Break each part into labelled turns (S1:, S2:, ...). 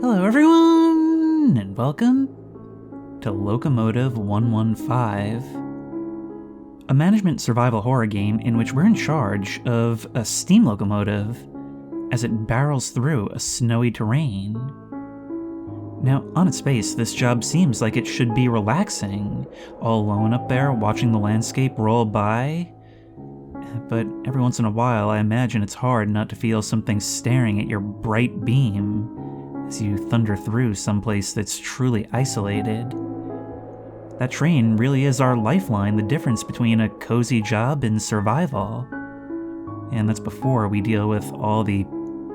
S1: Hello everyone, and welcome to Locomotive 115, a management survival horror game in which we're in charge of a steam locomotive as it barrels through a snowy terrain. Now, on its face, this job seems like it should be relaxing, all alone up there watching the landscape roll by. But every once in a while, I imagine it's hard not to feel something staring at your bright beam as you thunder through someplace that's truly isolated. That train really is our lifeline, the difference between a cozy job and survival. And that's before we deal with all the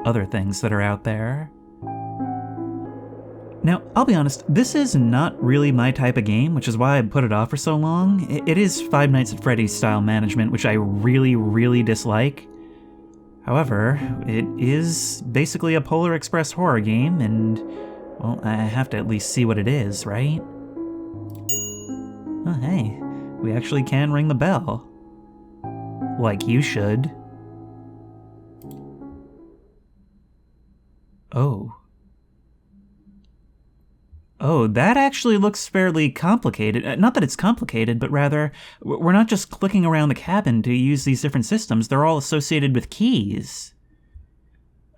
S1: other things that are out there. Now, I'll be honest, this is not really my type of game, which is why I put it off for so long. It is Five Nights at Freddy's style management, which I really dislike. However, it is basically a Polar Express horror game, and, well, I have to at least see what it is, right? Oh, hey, we actually can ring the bell. Like you should. Oh, that actually looks fairly complicated. Not that it's complicated, but rather, we're not just clicking around the cabin to use these different systems, they're all associated with keys.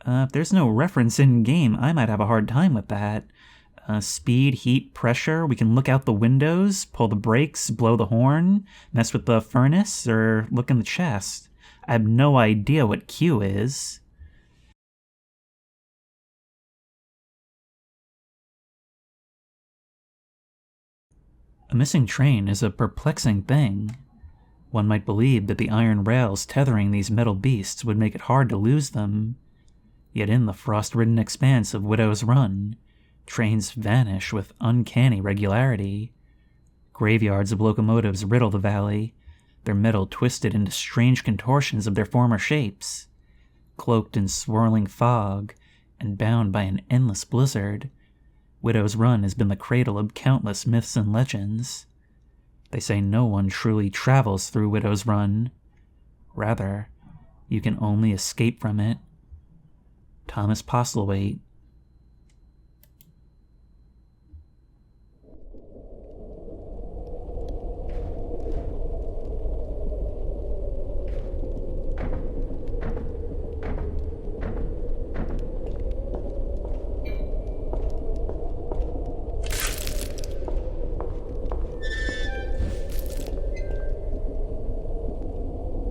S1: If there's no reference in-game, I might have a hard time with that. Speed, heat, pressure, we can look out the windows, pull the brakes, blow the horn, mess with the furnace, or look in the chest. I have no idea what Q is. A missing train is a perplexing thing. One might believe that the iron rails tethering these metal beasts would make it hard to lose them. Yet in the frost-ridden expanse of Widow's Run, trains vanish with uncanny regularity. Graveyards of locomotives riddle the valley, their metal twisted into strange contortions of their former shapes. Cloaked in swirling fog and bound by an endless blizzard, Widow's Run has been the cradle of countless myths and legends. They say no one truly travels through Widow's Run. Rather, you can only escape from it. Thomas Postlethwaite.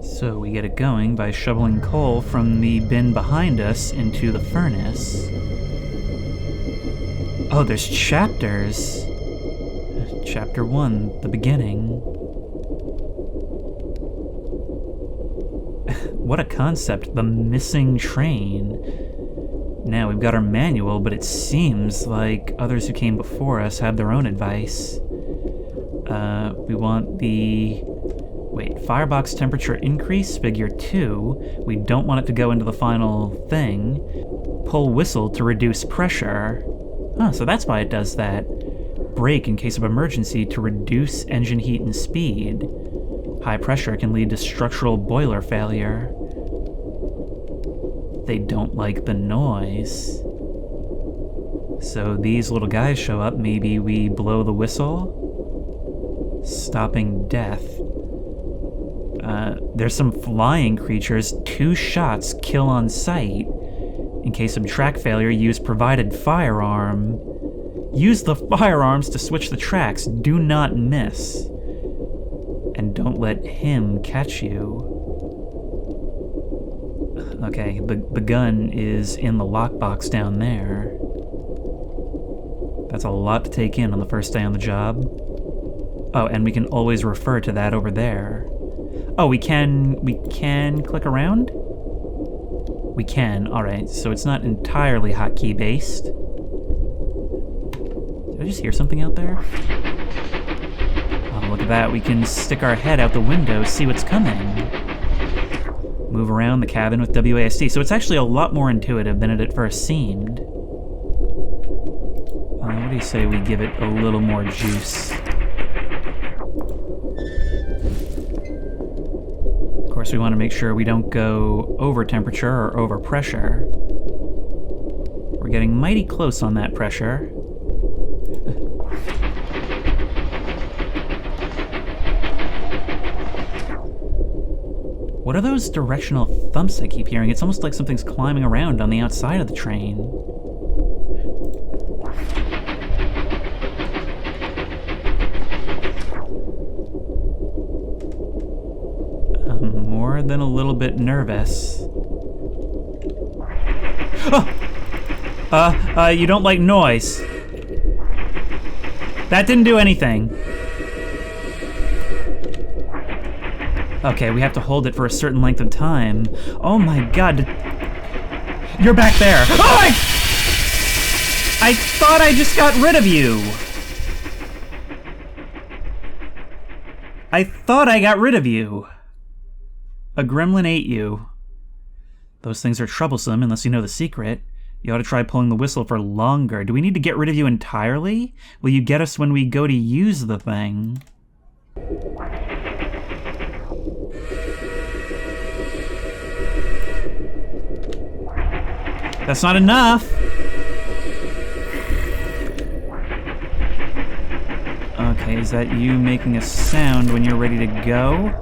S1: So we get it going by shoveling coal from the bin behind us into the furnace. Oh, there's chapters! Chapter 1, the beginning. What a concept, the missing train. Now we've got our manual, but it seems like others who came before us have their own advice. We want the... firebox temperature increase, figure 2. We don't want it to go into the final thing. Pull whistle to reduce pressure. So that's why it does that. Brake in case of emergency to reduce engine heat and speed. High pressure can lead to structural boiler failure. They don't like the noise. So these little guys show up, maybe we blow the whistle. Stopping death. There's some flying creatures, 2 shots kill on sight. In case of track failure, use provided firearm. Use the firearms to switch the tracks, do not miss. And don't let him catch you. Okay, the gun is in the lockbox down there. That's a lot to take in on the first day on the job. Oh, and we can always refer to that over there. Oh, we can click around? We can, alright, so it's not entirely hotkey based. Did I just hear something out there? Oh, look at that, we can stick our head out the window, see what's coming. Move around the cabin with WASD, so it's actually a lot more intuitive than it at first seemed. What do you say we give it a little more juice? Of course, we want to make sure we don't go over temperature or over pressure. We're getting mighty close on that pressure. What are those directional thumps I keep hearing? It's almost like something's climbing around on the outside of the train. I'm more than a little bit nervous. Oh! You don't like noise. That didn't do anything. Okay, we have to hold it for a certain length of time. Oh my god. You're back there. Oh my... I thought I just got rid of you. I thought I got rid of you. A gremlin ate you. Those things are troublesome unless you know the secret. You ought to try pulling the whistle for longer. Do we need to get rid of you entirely? Will you get us when we go to use the thing? That's not enough! Okay, is that you making a sound when you're ready to go?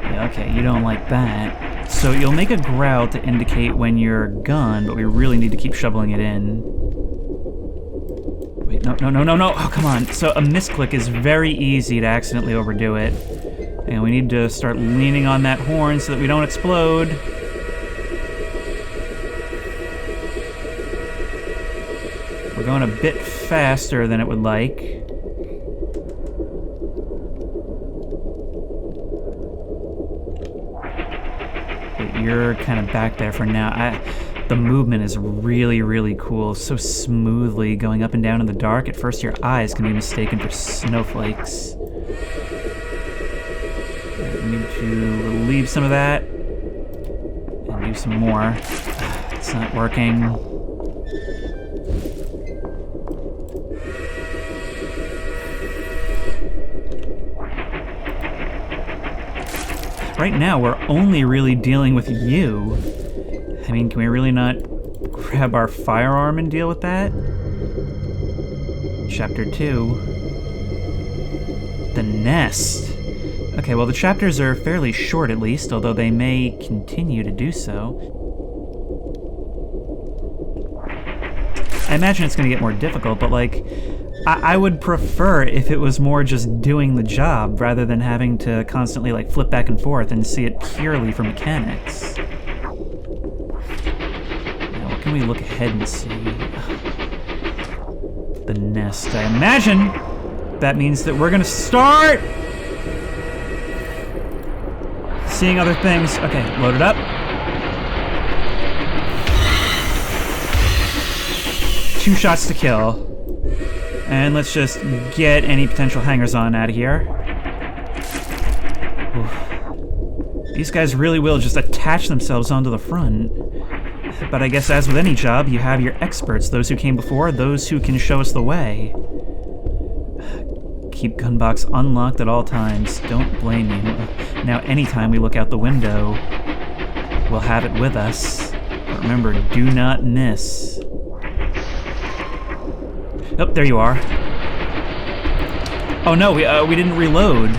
S1: Yeah, okay, you don't like that. So you'll make a growl to indicate when you're gone, but we really need to keep shoveling it in. Wait, no. Oh, come on. So a misclick is very easy to accidentally overdo it. And we need to start leaning on that horn so that we don't explode. We're going a bit faster than it would like. But you're kind of back there for now. The movement is really, really cool. So smoothly going up and down in the dark. At first your eyes can be mistaken for snowflakes. We need to relieve some of that and do some more. It's not working. Right now, we're only really dealing with you. I mean, can we really not grab our firearm and deal with that? Chapter 2. The Nest. Okay, well the chapters are fairly short at least, although they may continue to do so. I imagine it's gonna get more difficult, but like, I would prefer if it was more just doing the job rather than having to constantly like flip back and forth and see it purely for mechanics. Now, what can we look ahead and see? The Nest. I imagine that means that we're gonna start seeing other things. Okay, load it up. Two shots to kill. And let's just get any potential hangers-on out of here. Oof. These guys really will just attach themselves onto the front. But I guess as with any job, you have your experts, those who came before, those who can show us the way. Keep gunbox unlocked at all times. Don't blame you. Now, anytime we look out the window, we'll have it with us. But remember, do not miss. Oh, there you are. Oh no, we didn't reload.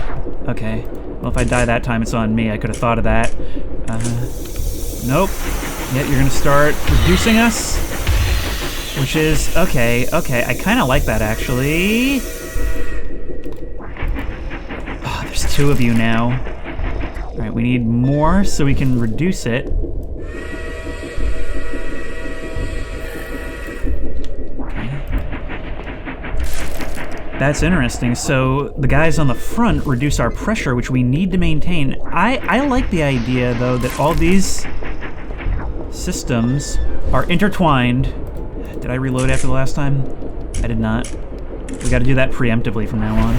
S1: Okay. Well, if I die that time, it's on me. I could have thought of that. Nope. Yet you're gonna start reducing us, which is okay. I kind of like that actually. Oh, there's two of you now. All right, we need more so we can reduce it. That's interesting. So the guys on the front reduce our pressure, which we need to maintain. I like the idea, though, that all these systems are intertwined. Did I reload after the last time? I did not. We got to do that preemptively from now on.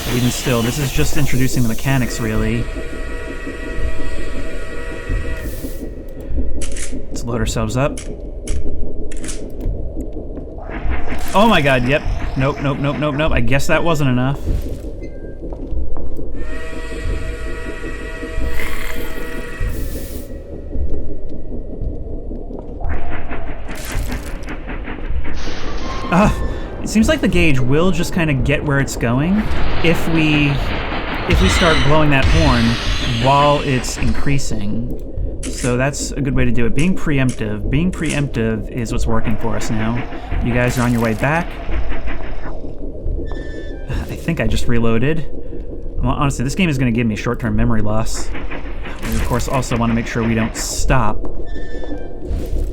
S1: But even still, this is just introducing the mechanics, really. Let's load ourselves up. Oh my god, yep. Nope. I guess that wasn't enough. It seems like the gauge will just kind of get where it's going if we start blowing that horn while it's increasing. So that's a good way to do it. Being preemptive. Being preemptive is what's working for us now. You guys are on your way back. I think I just reloaded. Well, honestly, this game is going to give me short-term memory loss. We, of course, also want to make sure we don't stop.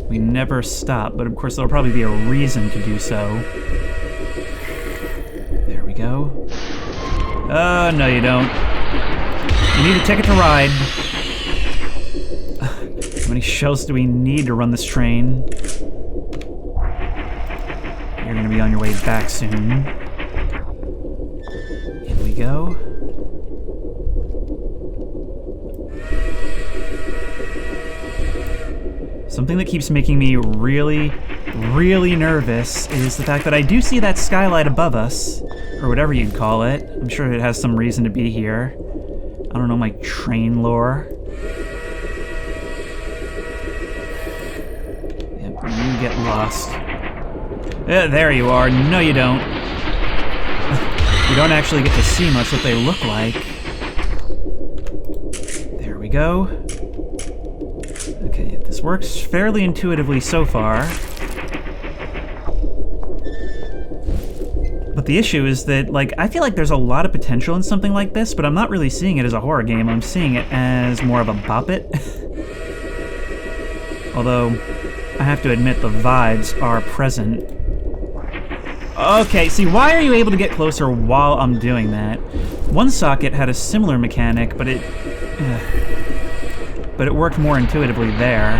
S1: We never stop, but of course there'll probably be a reason to do so. There we go. Oh, no you don't. You need a ticket to ride. How many shells do we need to run this train? You're gonna be on your way back soon. In we go. Something that keeps making me really, really nervous is the fact that I do see that skylight above us, or whatever you'd call it. I'm sure it has some reason to be here. I don't know my train lore. Yep, you get lost. There you are. No, you don't. You don't actually get to see much what they look like. There we go. Okay, this works fairly intuitively so far. But the issue is that, like, I feel like there's a lot of potential in something like this, but I'm not really seeing it as a horror game. I'm seeing it as more of a bop it. Although, I have to admit the vibes are present. Okay, see, why are you able to get closer while I'm doing that? One socket had a similar mechanic, but it worked more intuitively there.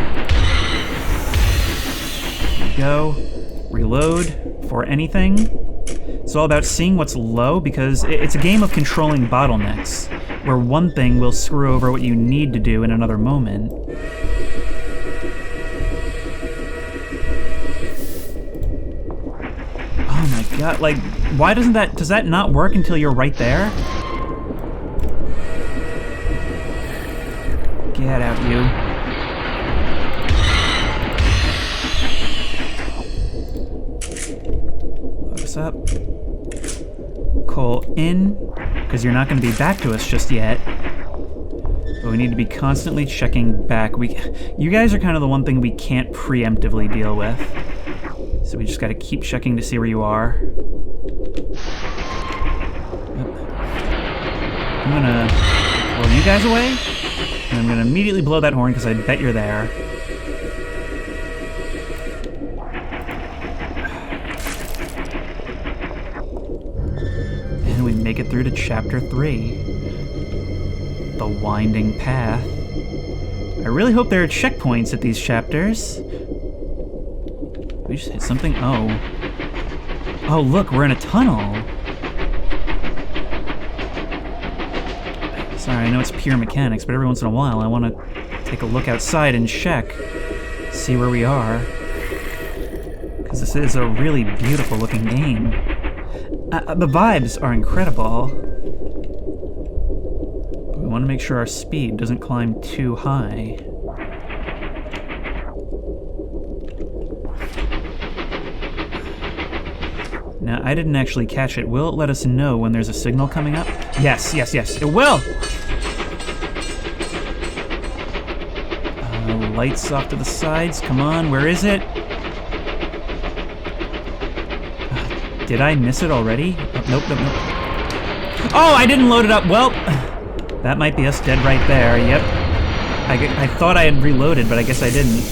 S1: There we go. Reload for anything. It's all about seeing what's low, because it's a game of controlling bottlenecks, where one thing will screw over what you need to do in another moment. Oh my god, like, why does that not work until you're right there? Get out, you. Load us up. Coal in, because you're not going to be back to us just yet. But we need to be constantly checking back. You guys are kind of the one thing we can't preemptively deal with. So we just got to keep checking to see where you are. I'm going to blow you guys away. And I'm going to immediately blow that horn because I bet you're there. And we make it through to Chapter 3. The Winding Path. I really hope there are checkpoints at these chapters. We just hit something? Oh. Oh, look, we're in a tunnel. Sorry, I know it's pure mechanics, but every once in a while I want to take a look outside and check, see where we are. Because this is a really beautiful looking game. The vibes are incredible. But we want to make sure our speed doesn't climb too high. Now, I didn't actually catch it. Will it let us know when there's a signal coming up? Yes, yes, yes, it will! Lights off to the sides. Come on, where is it? Did I miss it already? Oh, nope, nope, nope. Oh, I didn't load it up. Well, that might be us dead right there. Yep. I thought I had reloaded, but I guess I didn't.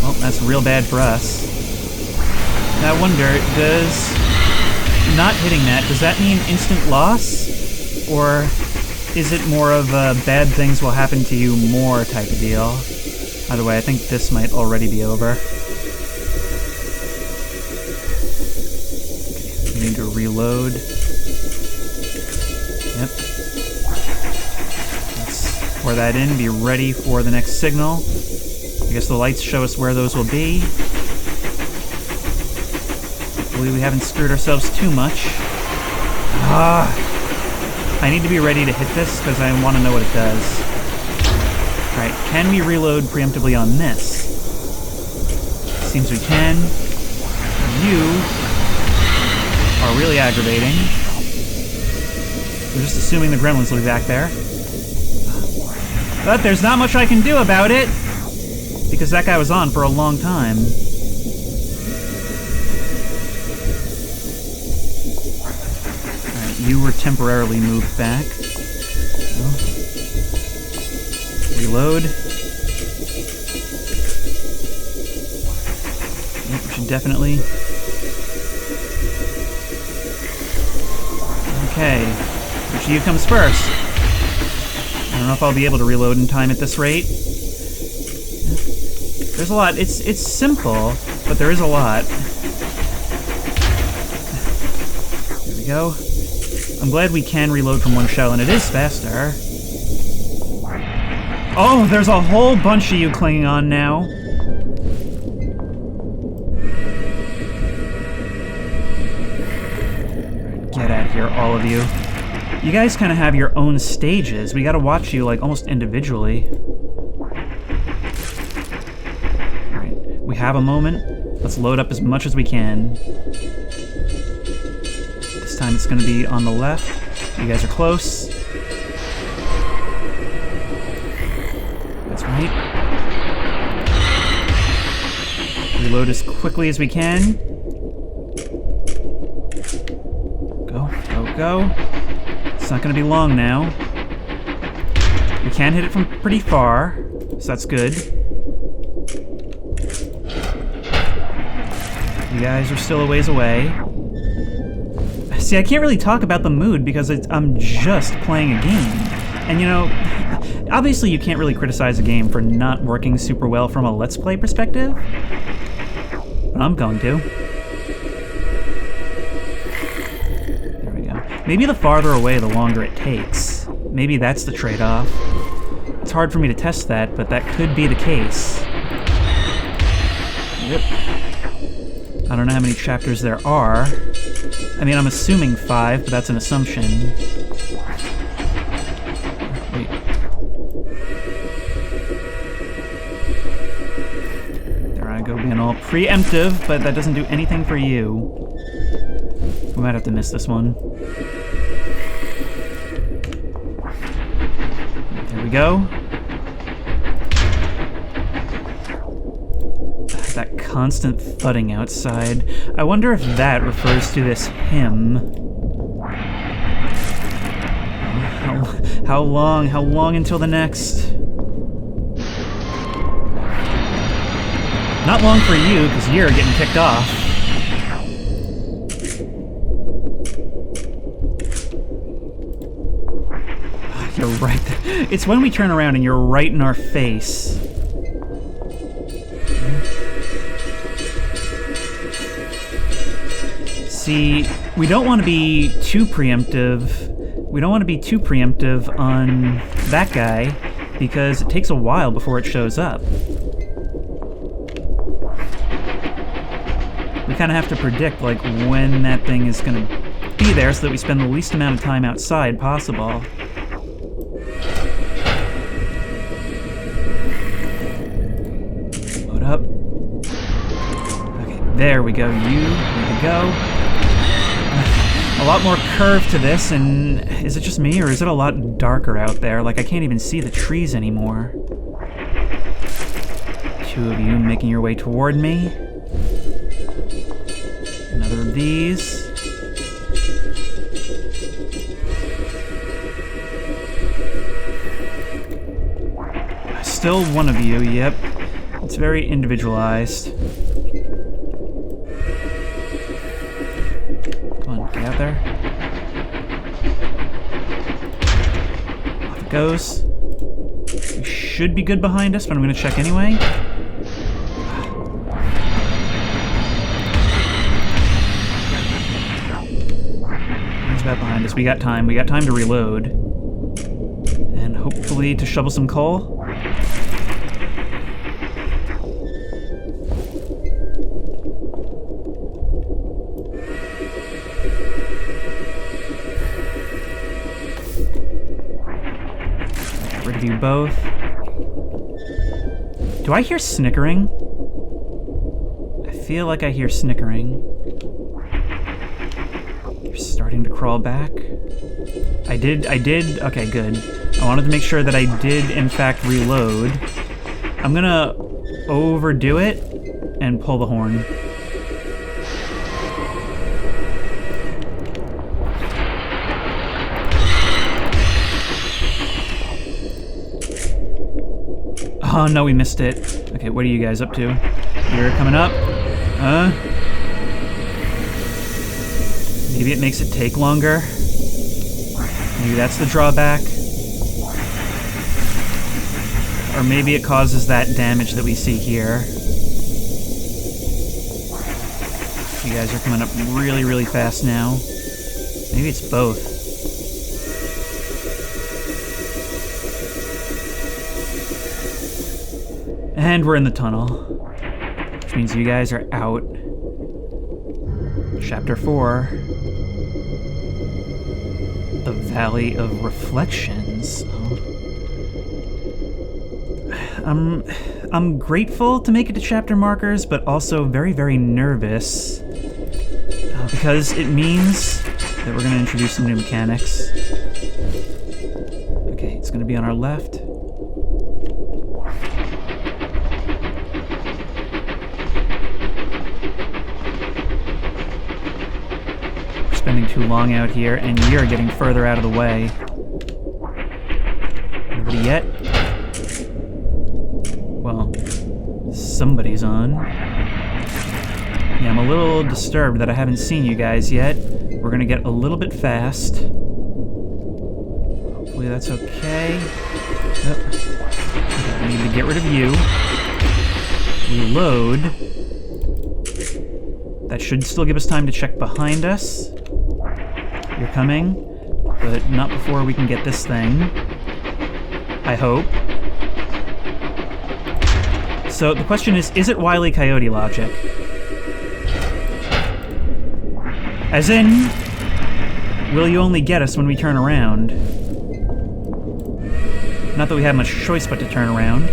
S1: Well, that's real bad for us. Now I wonder, does not hitting that, does that mean instant loss? Or is it more of a bad things will happen to you more type of deal? Either way, I think this might already be over. Okay, we need to reload. Yep. Let's pour that in, be ready for the next signal. I guess the lights show us where those will be. Hopefully we haven't screwed ourselves too much. I need to be ready to hit this because I want to know what it does. Alright, can we reload preemptively on this? Seems we can. You are really aggravating. We're just assuming the gremlins will be back there. But there's not much I can do about it, because that guy was on for a long time. Alright, you were temporarily moved back. Reload. Yep, we should definitely... Okay, which of you comes first? I don't know if I'll be able to reload in time at this rate. There's a lot. It's simple, but there is a lot. There we go. I'm glad we can reload from one shell, and it is faster. Oh, there's a whole bunch of you clinging on now. Get out of here, all of you. You guys kind of have your own stages. We gotta watch you, like, almost individually. Alright, we have a moment. Let's load up as much as we can. This time it's gonna be on the left. You guys are close. That's right. Reload as quickly as we can. Go, go, go. It's not going to be long now. We can hit it from pretty far, so that's good. You guys are still a ways away. See, I can't really talk about the mood because I'm just playing a game. And you know, obviously you can't really criticize a game for not working super well from a Let's Play perspective. But I'm going to. Maybe the farther away, the longer it takes. Maybe that's the trade-off. It's hard for me to test that, but that could be the case. Yep. I don't know how many chapters there are. I mean, I'm assuming 5, but that's an assumption. Wait. There I go, being all preemptive, but that doesn't do anything for you. We might have to miss this one. There we go. That constant thudding outside. I wonder if that refers to this hymn. How long? How long until the next? Not long for you, because you're getting kicked off. You're right there. It's when we turn around and you're right in our face. See, we don't want to be too preemptive. We don't want to be too preemptive on that guy because it takes a while before it shows up. We kind of have to predict, like, when that thing is going to be there so that we spend the least amount of time outside possible. Load up. Okay, there we go. There we go. A lot more curve to this, and is it just me, or is it a lot darker out there? Like, I can't even see the trees anymore. 2 of you making your way toward me. Another of these. Still one of you, yep. It's very individualized. Come on, get out there. Off it goes. We should be good behind us, but I'm going to check anyway. He's about behind us. We got time. We got time to reload. And hopefully to shovel some coal. Rid of you both. Do I hear snickering? I feel like I hear snickering. You're starting to crawl back. I did, okay, good. I wanted to make sure that I did, in fact, reload. I'm gonna overdo it and pull the horn. Oh no, we missed it. Okay, what are you guys up to? You're coming up? Maybe it makes it take longer. Maybe that's the drawback. Or maybe it causes that damage that we see here. You guys are coming up really, really fast now. Maybe it's both. And we're in the tunnel, which means you guys are out. Chapter 4. The Valley of Reflections. I'm grateful to make it to chapter markers, but also very, very nervous. Because it means that we're going to introduce some new mechanics. Okay, it's going to be on our left. Spending too long out here, and you're getting further out of the way. Nobody yet? Well, somebody's on. Yeah, I'm a little disturbed that I haven't seen you guys yet. We're gonna get a little bit fast. Hopefully that's okay. Oh. Okay, I need to get rid of you. Reload. That should still give us time to check behind us. You're coming, but not before we can get this thing. I hope. So the question is it Wile E. Coyote logic? As in, will you only get us when we turn around? Not that we have much choice but to turn around.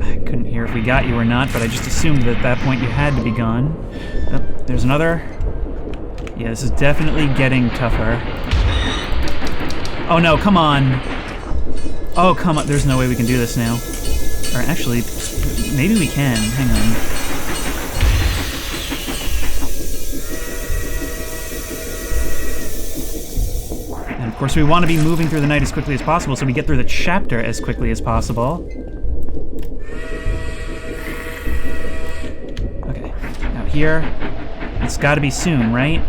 S1: I couldn't hear if we got you or not, but I just assumed that at that point you had to be gone. Oh, there's another. Yeah, this is definitely getting tougher. Oh no, come on. Oh, come on. There's no way we can do this now. Or actually, maybe we can. Hang on. And of course, we want to be moving through the night as quickly as possible so we get through the chapter as quickly as possible. Okay, out here. It's got to be soon, right?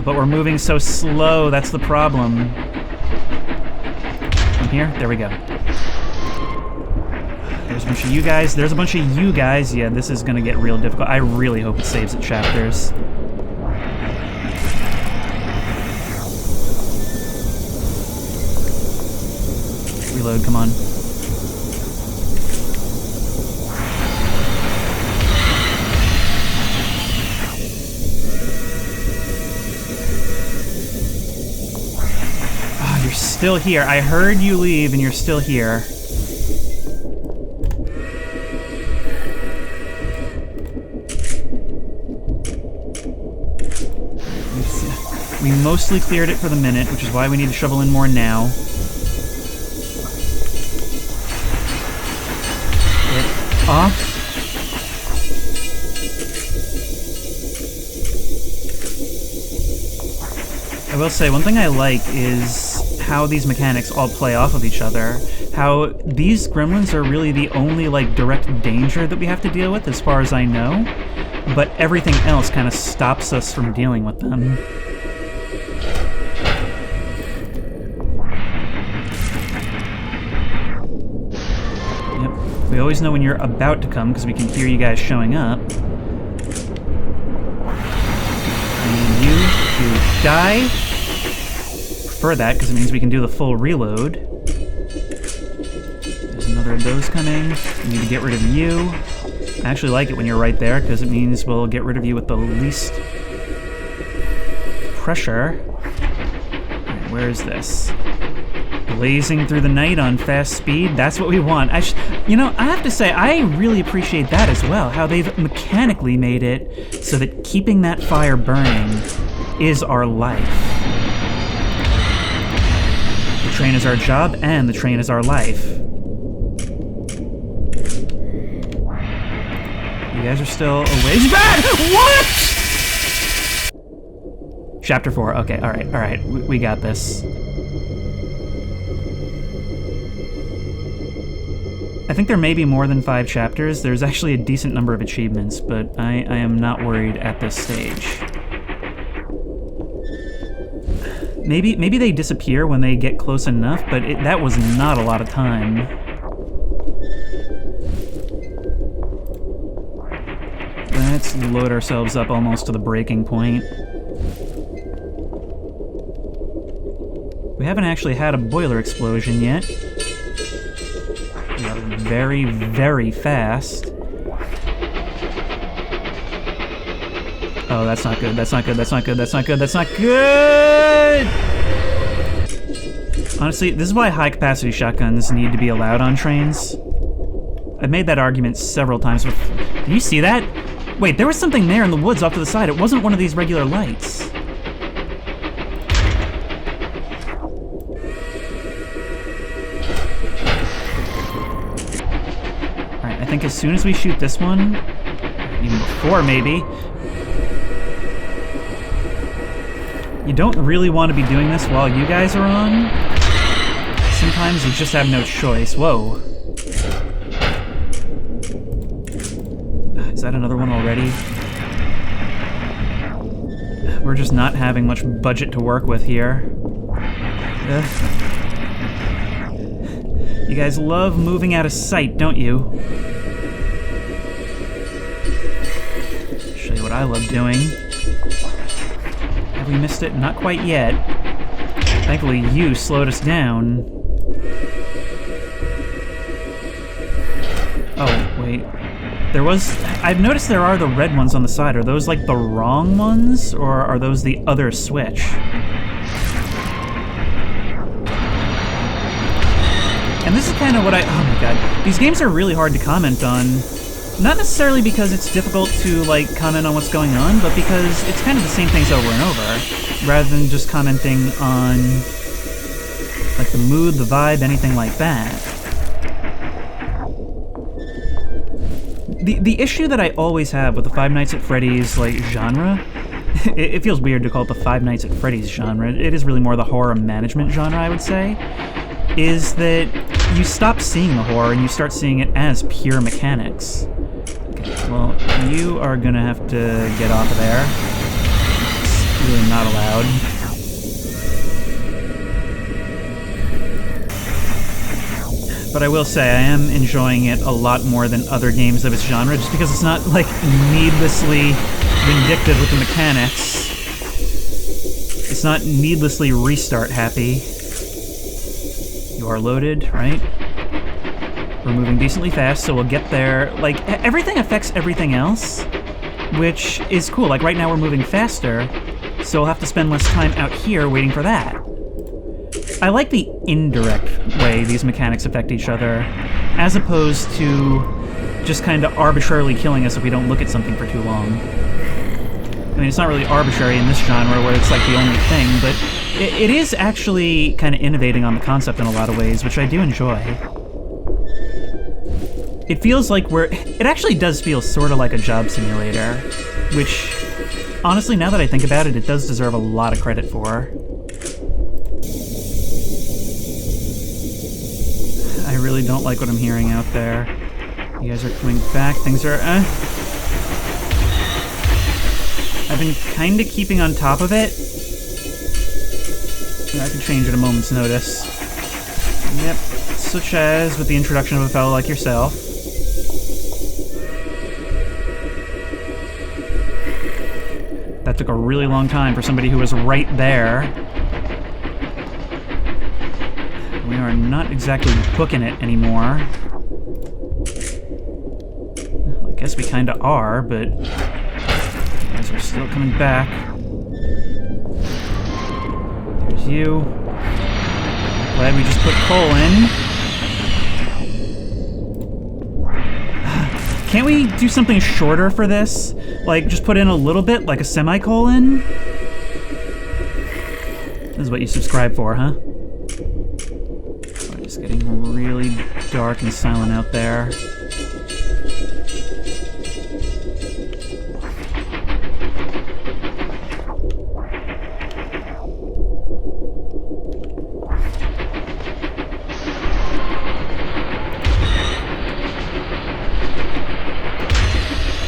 S1: But we're moving so slow, that's the problem. From here? There we go. There's a bunch of you guys. There's a bunch of you guys. Yeah, this is gonna get real difficult. I really hope it saves at chapters. Reload, come on. Still here. I heard you leave and you're still here. We mostly cleared it for the minute, which is why we need to shovel in more now. Get off. I will say, one thing I like is how these mechanics all play off of each other. How these gremlins are really the only, like, direct danger that we have to deal with, as far as I know. But everything else kind of stops us from dealing with them. Yep. We always know when you're about to come, because we can hear you guys showing up. I need you to die. Prefer that, because it means we can do the full reload. There's another of those coming. We need to get rid of you. I actually like it when you're right there, because it means we'll get rid of you with the least pressure. Alright, where is this? blazing through the night on fast speed. That's what we want. I have to say, I really appreciate that as well, how they've mechanically made it so that keeping that fire burning is our life. The train is our job, and the train is our life. You guys are still awake. Bad! What? Chapter 4. Okay, all right. We got this. I think there may be more than 5 chapters. There's actually a decent number of achievements, but I am not worried at this stage. Maybe they disappear when they get close enough, but that was not a lot of time. Let's load ourselves up almost to the breaking point. We haven't actually had a boiler explosion yet. We are very, very fast. Oh, that's not good. That's not good. That's not good. That's not good. That's not good! Honestly, this is why high-capacity shotguns need to be allowed on trains. I've made that argument several times before. Do you see that? Wait, there was something there in the woods off to the side. It wasn't one of these regular lights. Alright, I think as soon as we shoot this one, even before maybe, you don't really want to be doing this while you guys are on. Sometimes you just have no choice. Whoa. Is that another one already? We're just not having much budget to work with here. You guys love moving out of sight, don't you? Show you what I love doing. Have we missed it? Not quite yet. Thankfully, you slowed us down. Oh, wait. I've noticed there are the red ones on the side. Are those like the wrong ones, or are those the other switch? And this is kind of what oh my god. These games are really hard to comment on. Not necessarily because it's difficult to, like, comment on what's going on, but because it's kind of the same things over and over, rather than just commenting on, like, the mood, the vibe, anything like that. The issue that I always have with the Five Nights at Freddy's, like, genre, it feels weird to call it the Five Nights at Freddy's genre, it is really more the horror management genre, I would say, is that you stop seeing the horror and you start seeing it as pure mechanics. Okay, well, you are gonna have to get off of there. It's really not allowed. But I will say, I am enjoying it a lot more than other games of its genre, just because it's not, like, needlessly vindictive with the mechanics. It's not needlessly restart happy. You are loaded, right? We're moving decently fast, so we'll get there. Like, everything affects everything else, which is cool. Like, right now we're moving faster, so we'll have to spend less time out here waiting for that. I like the indirect way these mechanics affect each other, as opposed to just kind of arbitrarily killing us if we don't look at something for too long. I mean, it's not really arbitrary in this genre where it's like the only thing, but it is actually kind of innovating on the concept in a lot of ways, which I do enjoy. It feels like it actually does feel sort of like a job simulator, which, honestly, now that I think about it, it does deserve a lot of credit for. I really don't like what I'm hearing out there. You guys are coming back, things are, I've been kind of keeping on top of it. I can change at a moment's notice. Yep, such as with the introduction of a fellow like yourself. That took a really long time for somebody who was right there. We are not exactly booking it anymore. Well, I guess we kind of are, but you guys are still coming back. There's you. Glad we just put coal in. Can't we do something shorter for this? Like, just put in a little bit, like a semicolon? This is what you subscribe for, huh? Oh, just getting really dark and silent out there.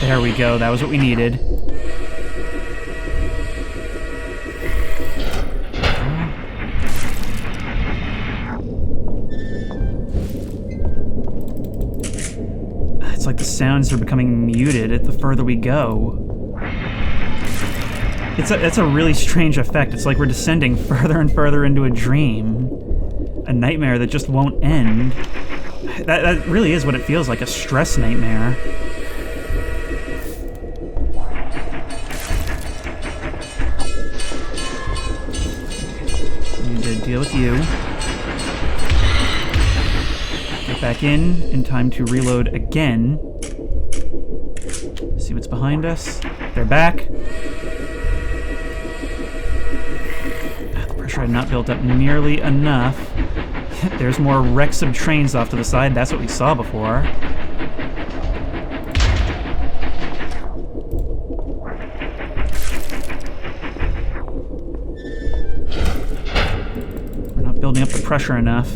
S1: There we go, that was what we needed. It's like the sounds are becoming muted the further we go. It's a really strange effect. It's like we're descending further and further into a dream. A nightmare that just won't end. That really is what it feels like, a stress nightmare. Deal with you. Get back in time to reload again. See what's behind us. They're back. The pressure had not built up nearly enough. There's more wrecks of trains off to the side. That's what we saw before. Building up the pressure enough.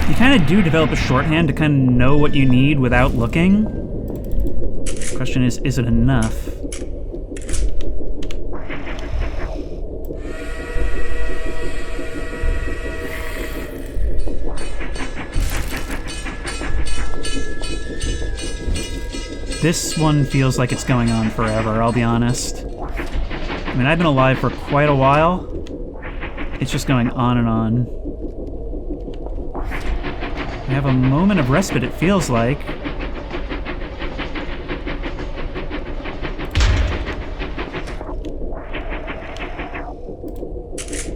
S1: You kind of do develop a shorthand to kind of know what you need without looking. The question is it enough? This one feels like it's going on forever, I'll be honest. I mean, I've been alive for quite a while. It's just going on and on. We have a moment of respite, it feels like.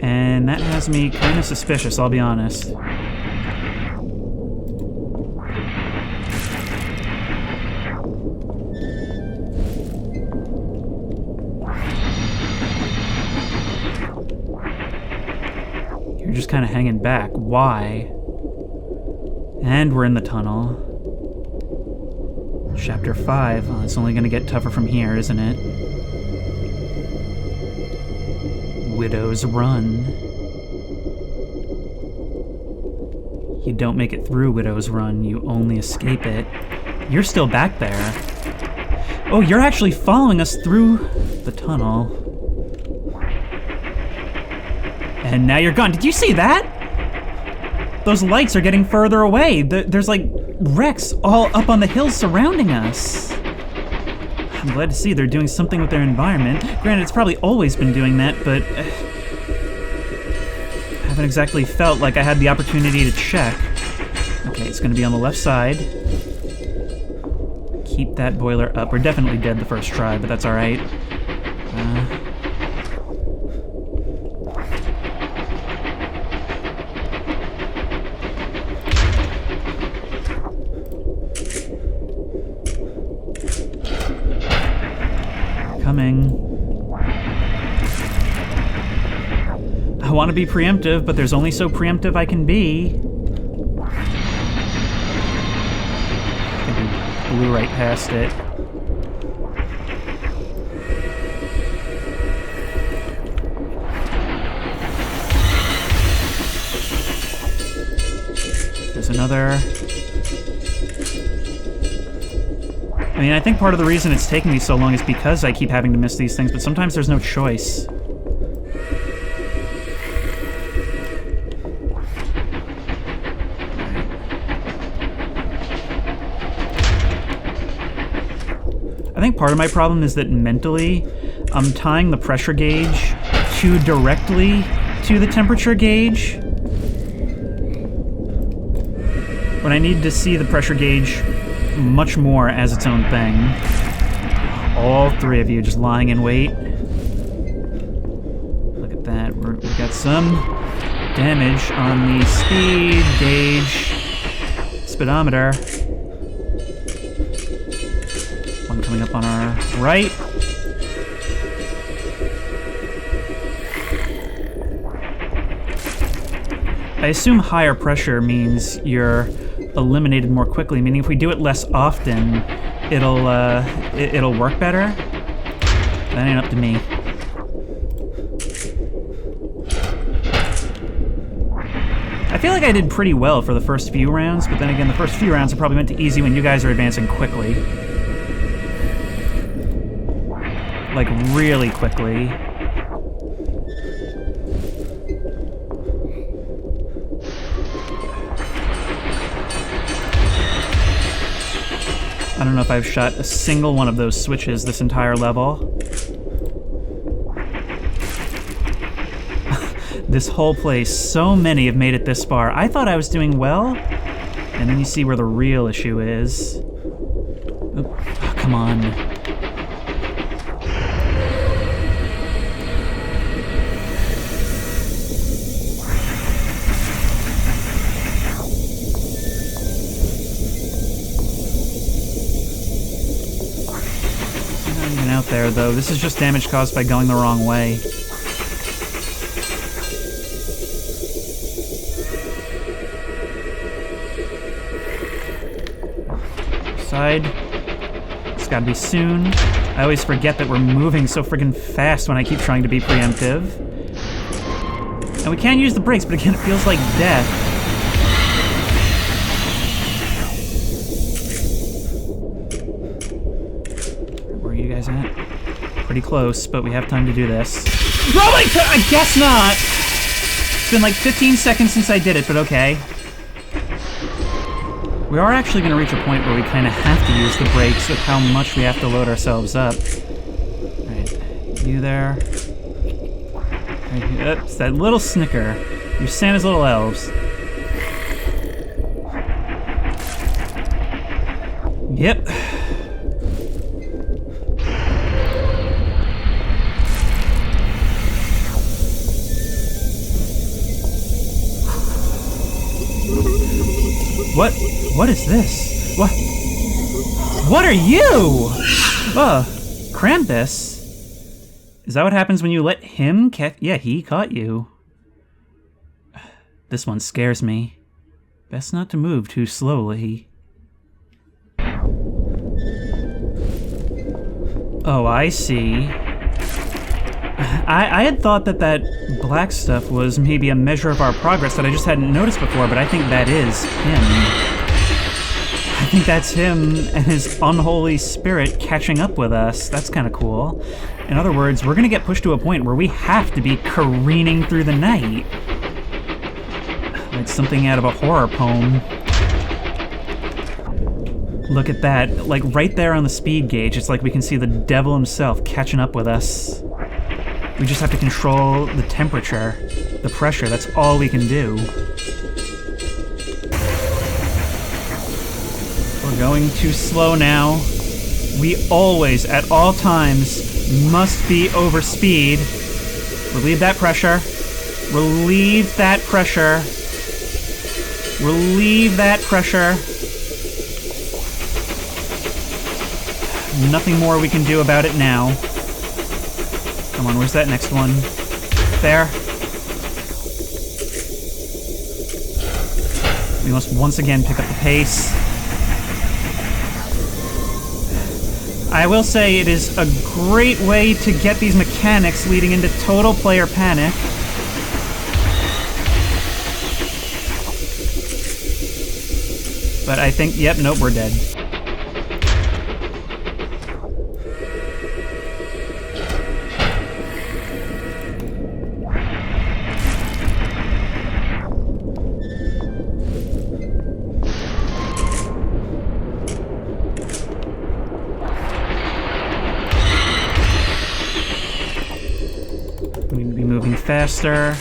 S1: And that has me kind of suspicious, I'll be honest. Just kind of hanging back. Why? And we're in the tunnel. Chapter 5. Oh, it's only going to get tougher from here, isn't it? Widow's Run. You don't make it through Widow's Run, you only escape it. You're still back there. Oh, you're actually following us through the tunnel. And now you're gone. Did you see that? Those lights are getting further away. There's like wrecks all up on the hills surrounding us. I'm glad to see they're doing something with their environment. Granted, it's probably always been doing that, but I haven't exactly felt like I had the opportunity to check. Okay, it's gonna be on the left side. Keep that boiler up. We're definitely dead the first try, but that's all right. Coming. I want to be preemptive, but there's only so preemptive I can be. I think we blew right past it. There's another. I mean, I think part of the reason it's taking me so long is because I keep having to miss these things, but sometimes there's no choice. I think part of my problem is that mentally, I'm tying the pressure gauge too directly to the temperature gauge, when I need to see the pressure gauge much more as its own thing. All three of you just lying in wait. Look at that. We got some damage on the speed gauge speedometer. One coming up on our right. I assume higher pressure means you're eliminated more quickly, meaning if we do it less often, it'll work better. That ain't up to me. I feel like I did pretty well for the first few rounds, but then again, the first few rounds are probably meant to easy when you guys are advancing quickly. Like, really quickly. I don't know if I've shot a single one of those switches this entire level. This whole place, so many have made it this far. I thought I was doing well, and then you see where the real issue is. Oh, come on. Not even out there, though. This is just damage caused by going the wrong way. Side. It's gotta be soon. I always forget that we're moving so friggin' fast when I keep trying to be preemptive. And we can use the brakes, but again, it feels like death. Where are you guys at? Pretty close, but we have time to do this. Oh my god, I guess not! It's been like 15 seconds since I did it, but okay. We are actually going to reach a point where we kind of have to use the brakes with how much we have to load ourselves up. Alright, you there. It's that little snicker. You're Santa's little elves. Yep. What is this? What are you? Krampus? Is that what happens when you let him catch? Yeah, he caught you. This one scares me. Best not to move too slowly. Oh, I see. I had thought that black stuff was maybe a measure of our progress that I just hadn't noticed before, but I think that is him. I think that's him and his unholy spirit catching up with us. That's kind of cool. In other words, we're going to get pushed to a point where we have to be careening through the night. Like something out of a horror poem. Look at that. Like right there on the speed gauge, it's like we can see the devil himself catching up with us. We just have to control the temperature, the pressure. That's all we can do. We're going too slow now. We always, at all times, must be over speed. Relieve that pressure. Relieve that pressure. Relieve that pressure. Nothing more we can do about it now. Come on, where's that next one? There. We must once again pick up the pace. I will say it is a great way to get these mechanics leading into total player panic. But I think, yep, nope, we're dead. We need to be moving faster.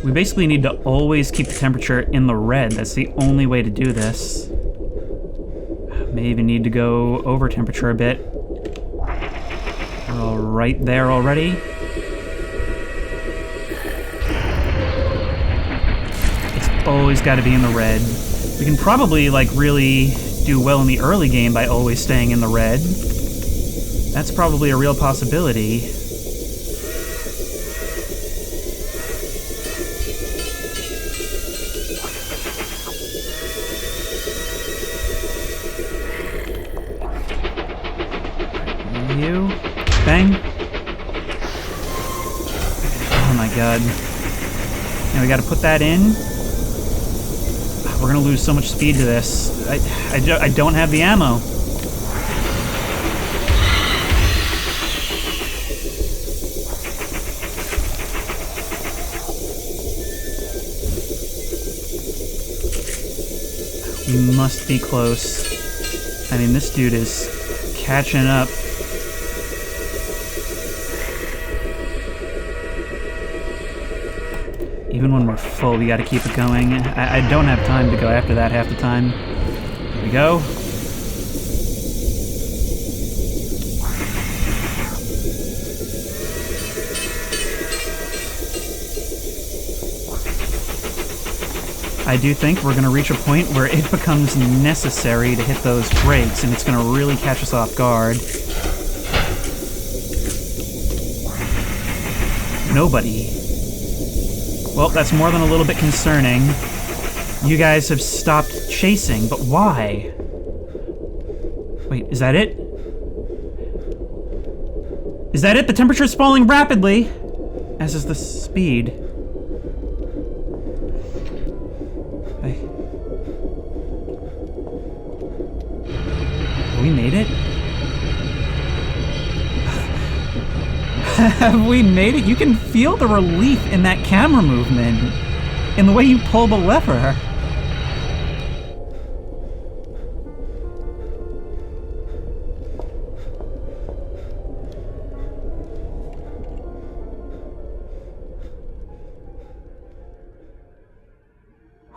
S1: We basically need to always keep the temperature in the red. That's the only way to do this. May even need to go over temperature a bit. We're all right there already. It's always got to be in the red. We can probably, like, really do well in the early game by always staying in the red. That's probably a real possibility. You. Bang. Oh my god. Now we gotta put that in. We're gonna lose so much speed to this. I don't have the ammo. We must be close. I mean, this dude is catching up. Even when we're full, we gotta keep it going. I don't have time to go after that half the time. Here we go. I do think we're gonna reach a point where it becomes necessary to hit those brakes, and it's gonna really catch us off guard. Nobody. Well, that's more than a little bit concerning. You guys have stopped chasing, but why? Wait, is that it? Is that it? The temperature's falling rapidly, as is the speed. Have we made it? Have we made it? You can feel the relief in that camera movement, in the way you pull the lever.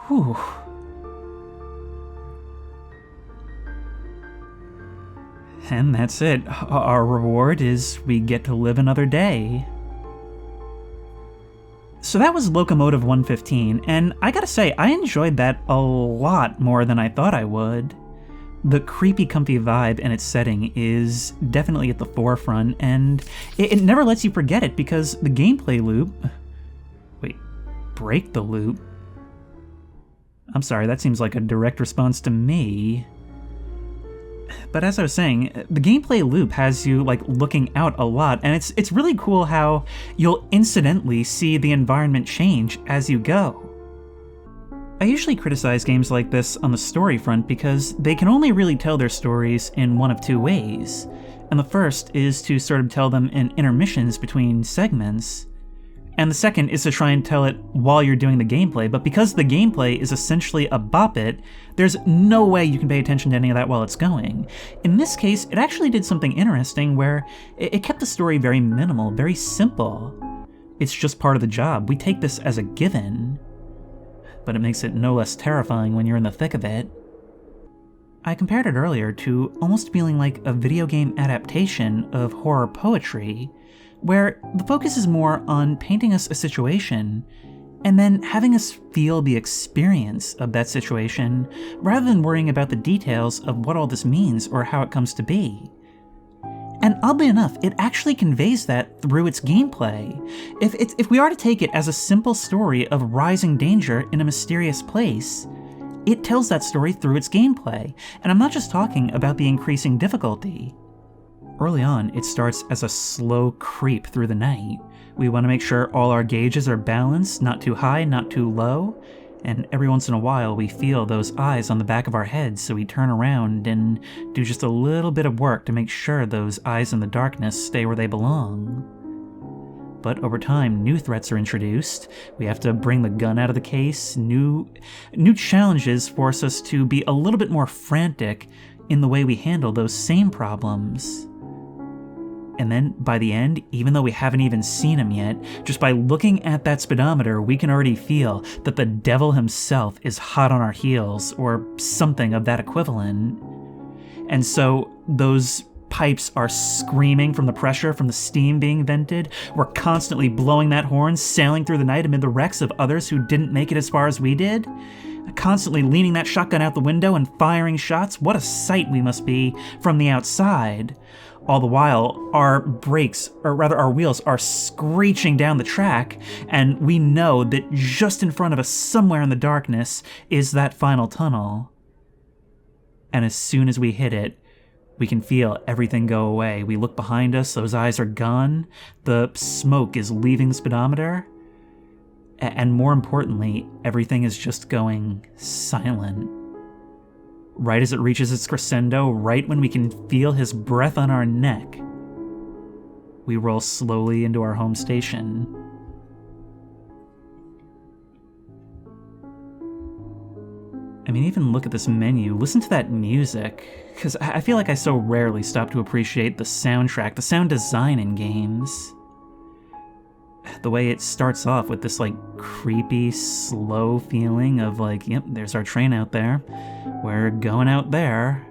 S1: Whew. And that's it. Our reward is we get to live another day. So that was Locomotive 115, and I gotta say, I enjoyed that a lot more than I thought I would. The creepy, comfy vibe and its setting is definitely at the forefront, and it never lets you forget it because the gameplay loop... Wait, break the loop? I'm sorry, that seems like a direct response to me. But as I was saying, the gameplay loop has you, like, looking out a lot, and it's really cool how you'll incidentally see the environment change as you go. I usually criticize games like this on the story front because they can only really tell their stories in one of two ways, and the first is to sort of tell them in intermissions between segments, and the second is to try and tell it while you're doing the gameplay, but because the gameplay is essentially a bop it, there's no way you can pay attention to any of that while it's going. In this case, it actually did something interesting where it kept the story very minimal, very simple. It's just part of the job. We take this as a given, but it makes it no less terrifying when you're in the thick of it. I compared it earlier to almost feeling like a video game adaptation of horror poetry, where the focus is more on painting us a situation and then having us feel the experience of that situation rather than worrying about the details of what all this means or how it comes to be. And oddly enough, it actually conveys that through its gameplay. If we are to take it as a simple story of rising danger in a mysterious place, it tells that story through its gameplay. And I'm not just talking about the increasing difficulty. Early on, it starts as a slow creep through the night. We want to make sure all our gauges are balanced, not too high, not too low, and every once in a while we feel those eyes on the back of our heads, so we turn around and do just a little bit of work to make sure those eyes in the darkness stay where they belong. But over time, new threats are introduced. We have to bring the gun out of the case. New challenges force us to be a little bit more frantic in the way we handle those same problems. And then, by the end, even though we haven't even seen him yet, just by looking at that speedometer, we can already feel that the devil himself is hot on our heels, or something of that equivalent. And so those pipes are screaming from the pressure, from the steam being vented. We're constantly blowing that horn, sailing through the night amid the wrecks of others who didn't make it as far as we did. Constantly leaning that shotgun out the window and firing shots. What a sight we must be from the outside. All the while, our brakes, or rather our wheels, are screeching down the track, and we know that just in front of us, somewhere in the darkness, is that final tunnel. And as soon as we hit it, we can feel everything go away. We look behind us, those eyes are gone, the smoke is leaving the speedometer, and more importantly, everything is just going silent. Right as it reaches its crescendo, right when we can feel his breath on our neck, we roll slowly into our home station. I mean, even look at this menu, listen to that music, because I feel like I so rarely stop to appreciate the soundtrack, the sound design in games. The way it starts off with this, like, creepy, slow feeling of, like, yep, there's our train out there. We're going out there.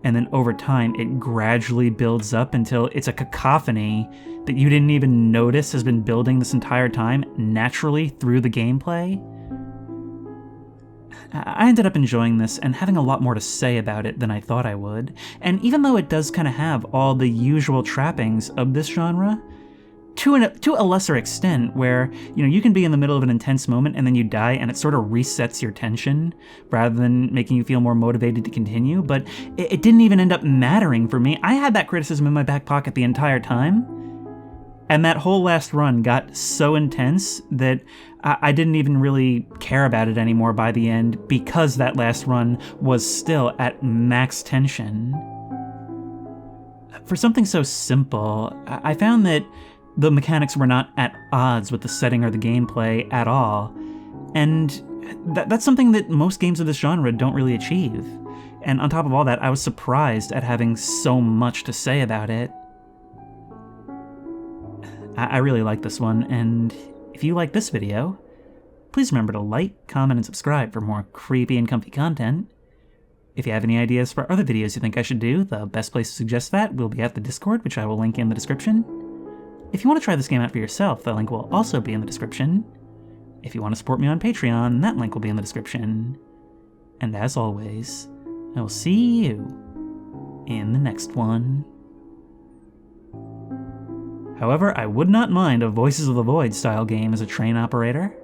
S1: And then over time, it gradually builds up until it's a cacophony that you didn't even notice has been building this entire time, naturally through the gameplay. I ended up enjoying this and having a lot more to say about it than I thought I would. And even though it does kind of have all the usual trappings of this genre, to a lesser extent, where, you know, you can be in the middle of an intense moment and then you die and it sort of resets your tension rather than making you feel more motivated to continue, but it didn't even end up mattering for me. I had that criticism in my back pocket the entire time, and that whole last run got so intense that I didn't even really care about it anymore by the end, because that last run was still at max tension. For something so simple, I found that the mechanics were not at odds with the setting or the gameplay at all, and that's something that most games of this genre don't really achieve. And on top of all that, I was surprised at having so much to say about it. I really like this one, and if you like this video, please remember to like, comment, and subscribe for more creepy and comfy content. If you have any ideas for other videos you think I should do, the best place to suggest that will be at the Discord, which I will link in the description. If you want to try this game out for yourself, the link will also be in the description. If you want to support me on Patreon, that link will be in the description. And as always, I will see you in the next one. However, I would not mind a Voices of the Void style game as a train operator.